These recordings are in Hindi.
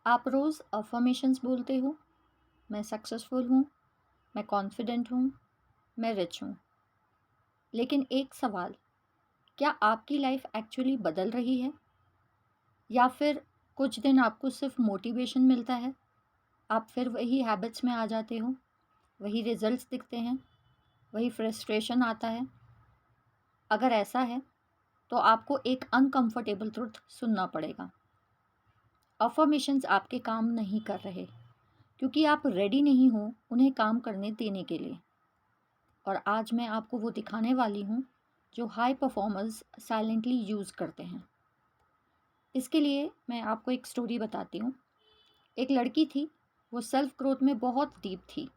आप रोज़ अफ़र्मेशंस बोलते हो, मैं सक्सेसफुल हूँ, मैं कॉन्फिडेंट हूँ, मैं रिच हूँ। लेकिन एक सवाल, क्या आपकी लाइफ एक्चुअली बदल रही है? या फिर कुछ दिन आपको सिर्फ मोटिवेशन मिलता है, आप फिर वही हैबिट्स में आ जाते हो, वही रिजल्ट्स दिखते हैं, वही फ्रस्ट्रेशन आता है? अगर ऐसा है, तो आपको एक अनकंफर्टेबल ट्रुथ सुनना पड़ेगा। अफ़र्मेशंस आपके काम नहीं कर रहे, क्योंकि आप रेडी नहीं हो उन्हें काम करने देने के लिए। और आज मैं आपको वो दिखाने वाली हूँ जो हाई परफॉर्मर्स साइलेंटली यूज़ करते हैं। इसके लिए मैं आपको एक स्टोरी बताती हूँ। एक लड़की थी, वो सेल्फ ग्रोथ में बहुत डीप थी।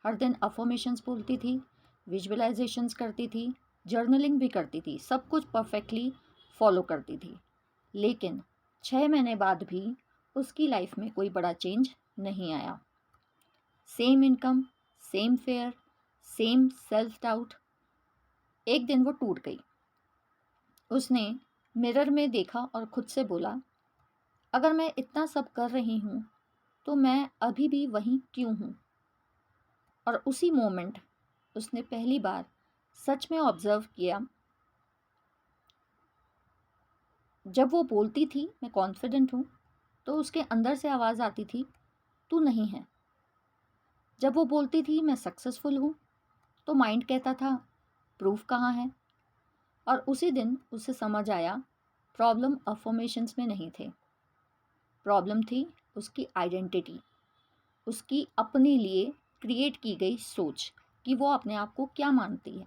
हर दिन अफर्मेशंस बोलती थी, विजुअलाइजेशंस करती थी, जर्नलिंग भी करती थी, सब कुछ परफेक्टली फॉलो करती थी। लेकिन 6 महीने बाद भी उसकी लाइफ में कोई बड़ा चेंज नहीं आया। Same income, same fair, same self doubt. एक दिन वो टूट गई। उसने मिरर में देखा और खुद से बोला, अगर मैं इतना सब कर रही हूँ तो मैं अभी भी वहीं क्यों हूँ? और उसी मोमेंट उसने पहली बार सच में ऑब्जर्व किया। जब वो बोलती थी मैं कॉन्फिडेंट हूँ, तो उसके अंदर से आवाज़ आती थी, तू नहीं है। जब वो बोलती थी मैं सक्सेसफुल हूँ, तो माइंड कहता था, प्रूफ कहाँ है? और उसी दिन उसे समझ आया, प्रॉब्लम अफर्मेशंस में नहीं थे, प्रॉब्लम थी उसकी आइडेंटिटी, उसकी अपने लिए क्रिएट की गई सोच कि वो अपने आप को क्या मानती है।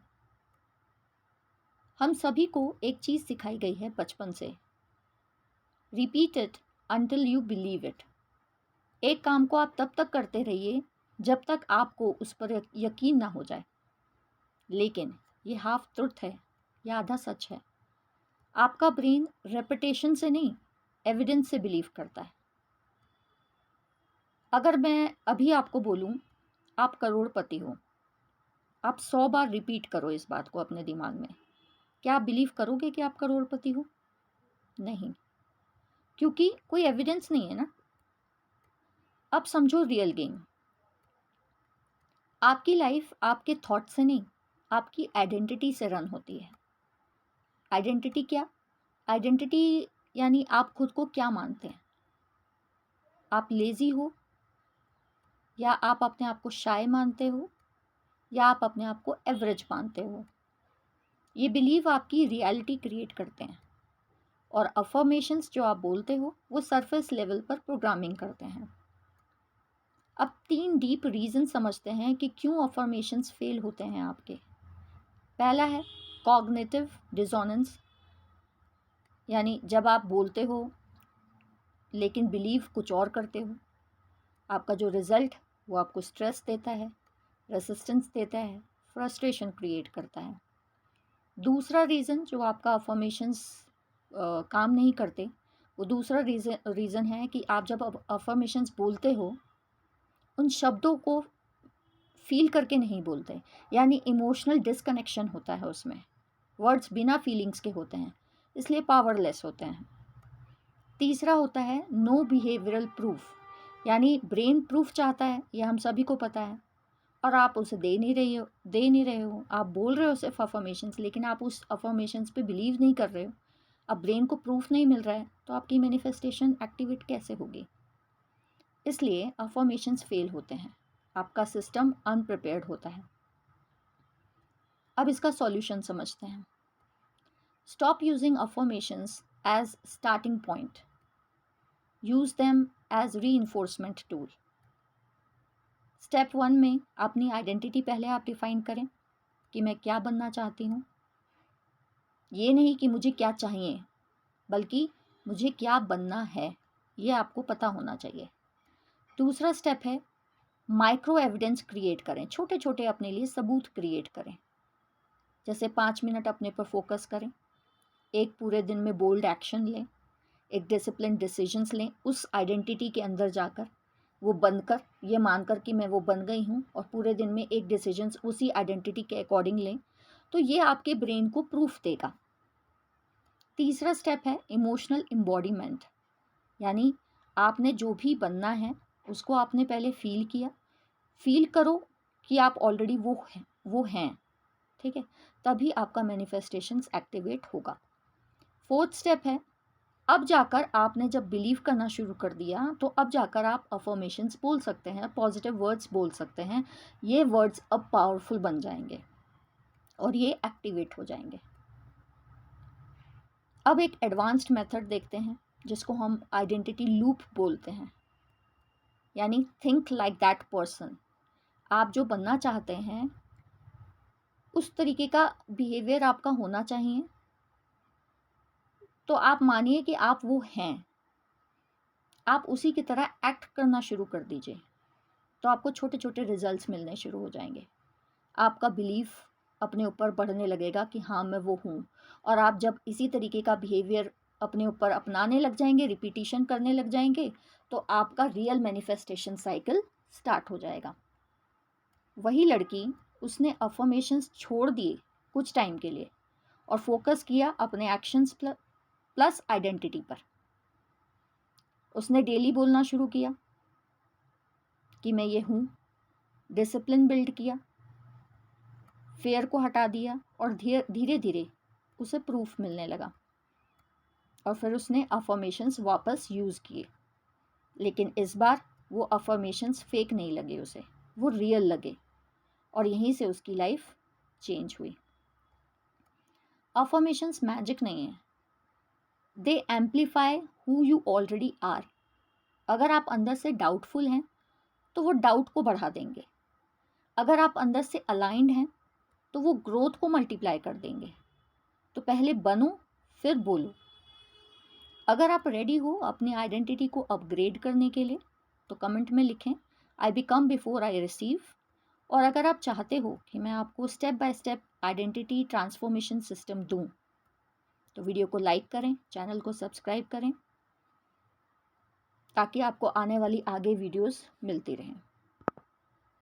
हम सभी को एक चीज़ सिखाई गई है बचपन से, repeat it until you believe it. एक काम को आप तब तक करते रहिए जब तक आपको उस पर यकीन ना हो जाए। लेकिन ये हाफ ट्रुथ है, ये आधा सच है। आपका ब्रेन रेपिटेशन से नहीं, एविडेंस से बिलीव करता है। अगर मैं अभी आपको बोलूं आप करोड़पति हो, आप 100 बार रिपीट करो इस बात को अपने दिमाग में, क्या आप बिलीव करोगे कि आप करोड़पति हो? नहीं, क्योंकि कोई एविडेंस नहीं है ना। अब समझो रियल गेम। आपकी लाइफ आपके थॉट से नहीं, आपकी आइडेंटिटी से रन होती है। आइडेंटिटी क्या? आइडेंटिटी यानी आप खुद को क्या मानते हैं। आप लेजी हो, या आप अपने आप को शाय मानते हो, या आप अपने आप को एवरेज मानते हो। ये बिलीव आपकी रियलिटी क्रिएट करते हैं। और अफर्मेशंस जो आप बोलते हो वो सरफेस लेवल पर प्रोग्रामिंग करते हैं। अब 3 डीप रीज़न समझते हैं कि क्यों अफर्मेशंस फेल होते हैं आपके। पहला है कॉग्निटिव डिसोनेंस, यानी जब आप बोलते हो लेकिन बिलीव कुछ और करते हो, आपका जो रिजल्ट वो आपको स्ट्रेस देता है, रेसिस्टेंस देता है, फ्रस्ट्रेशन क्रिएट करता है। दूसरा रीज़न जो आपका अफर्मेशंस काम नहीं करते, वो दूसरा रीज़न है कि आप जब अफर्मेशंस बोलते हो उन शब्दों को फील करके नहीं बोलते, यानी इमोशनल डिसकनेक्शन होता है उसमें। वर्ड्स बिना फीलिंग्स के होते हैं, इसलिए पावरलेस होते हैं। तीसरा होता है नो बिहेवियरल प्रूफ, यानी ब्रेन प्रूफ चाहता है, ये हम सभी को पता है, और आप उसे दे नहीं रहे हो। आप बोल रहे हो सिर्फ अफर्मेशंस, लेकिन आप उस अफर्मेशंस पे बिलीव नहीं कर रहे हो। अब ब्रेन को प्रूफ नहीं मिल रहा है, तो आपकी मैनिफेस्टेशन एक्टिवेट कैसे होगी? इसलिए अफर्मेशंस फेल होते हैं, आपका सिस्टम अनप्रिपेयर्ड होता है। अब इसका सॉल्यूशन समझते हैं। Stop using affirmations as starting point, use them as reinforcement tool. Step 1 में अपनी आइडेंटिटी पहले आप डिफाइन करें कि मैं क्या बनना चाहती हूँ। ये नहीं कि मुझे क्या चाहिए, बल्कि मुझे क्या बनना है, ये आपको पता होना चाहिए। दूसरा स्टेप है माइक्रो एविडेंस क्रिएट करें, छोटे छोटे अपने लिए सबूत क्रिएट करें। जैसे 5 मिनट अपने पर फोकस करें, एक पूरे दिन में बोल्ड एक्शन लें, एक डिसिप्लिन डिसीजंस लें उस आइडेंटिटी के अंदर जाकर, वो बनकर, ये मानकर कि मैं वो बन गई हूँ, और पूरे दिन में एक डिसीजंस उसी आइडेंटिटी के अकॉर्डिंग लें, तो ये आपके ब्रेन को प्रूफ देगा। तीसरा स्टेप है इमोशनल एम्बॉडीमेंट, यानी आपने जो भी बनना है उसको आपने पहले फील किया, फील करो कि आप ऑलरेडी वो हैं, ठीक है, तभी आपका मैनिफेस्टेशंस एक्टिवेट होगा। फोर्थ स्टेप है, अब जाकर आपने जब बिलीव करना शुरू कर दिया तो अब जाकर आप अफर्मेशंस बोल सकते हैं, पॉजिटिव वर्ड्स बोल सकते हैं। ये वर्ड्स अब पावरफुल बन जाएंगे और ये एक्टिवेट हो जाएंगे। अब एक एडवांस्ड मेथड देखते हैं जिसको हम आइडेंटिटी लूप बोलते हैं, यानी थिंक लाइक दैट पर्सन। आप जो बनना चाहते हैं उस तरीके का बिहेवियर आपका होना चाहिए, तो आप मानिए कि आप वो हैं, आप उसी की तरह एक्ट करना शुरू कर दीजिए, तो आपको छोटे छोटे रिजल्ट्स मिलने शुरू हो जाएंगे। आपका बिलीफ अपने ऊपर बढ़ने लगेगा कि हाँ मैं वो हूँ, और आप जब इसी तरीके का बिहेवियर अपने ऊपर अपनाने लग जाएंगे, रिपीटिशन करने लग जाएंगे, तो आपका रियल मैनिफेस्टेशन साइकिल स्टार्ट हो जाएगा। वही लड़की, उसने अफर्मेशंस छोड़ दिए कुछ टाइम के लिए और फोकस किया अपने एक्शंस प्लस आइडेंटिटी पर। उसने डेली बोलना शुरू किया कि मैं ये हूँ, डिसिप्लिन बिल्ड किया, फेयर को हटा दिया और धीरे धीरे उसे प्रूफ मिलने लगा। और फिर उसने अफर्मेशंस वापस यूज़ किए, लेकिन इस बार वो अफर्मेशंस फेक नहीं लगे उसे, वो रियल लगे, और यहीं से उसकी लाइफ चेंज हुई। अफर्मेशंस मैजिक नहीं है, they amplify who you already are. अगर आप अंदर से डाउटफुल हैं तो वो डाउट को बढ़ा देंगे, अगर आप अंदर से अलाइंड हैं तो वो ग्रोथ को मल्टीप्लाई कर देंगे। तो पहले बनो फिर बोलो। अगर आप रेडी हो अपनी आइडेंटिटी को अपग्रेड करने के लिए तो कमेंट में लिखें I become before I receive. और अगर आप चाहते हो कि मैं आपको step by step identity transformation system दूं तो वीडियो को लाइक करें, चैनल को सब्सक्राइब करें, ताकि आपको आने वाली आगे वीडियोस मिलती रहें।